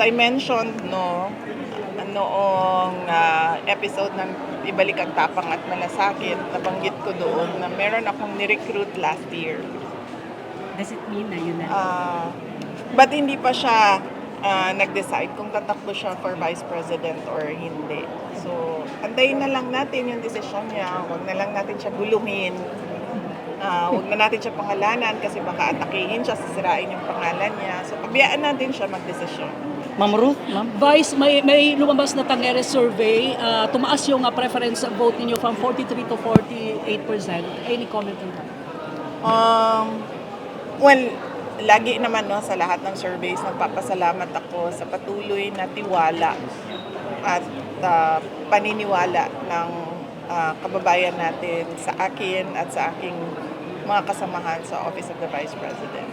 I mentioned, no, noong episode ng Ibalik ang Tapang at Malasakit, nabanggit ko doon na meron akong ni-recruit last year. Does it mean na yun na? But hindi pa siya nag-decide kung tatakbo siya for vice president or hindi. So, antayin na lang natin yung desisyon niya. Huwag na lang natin siya guluhin. Huwag na natin siya pangalanan kasi baka atakihin siya, sisirain yung pangalan niya. So, pabayaan natin siya magdesisyon. Ma'am Ruth, ma'am. Vice, may lumabas na Tangere survey. Tumaas yung preference vote ninyo from 43 to 48%. Any comment on that? Well, lagi naman no, sa lahat ng surveys, nagpapasalamat ako sa patuloy na tiwala at paniniwala ng kababayan natin sa akin at sa aking mga kasamahan sa Office of the Vice President.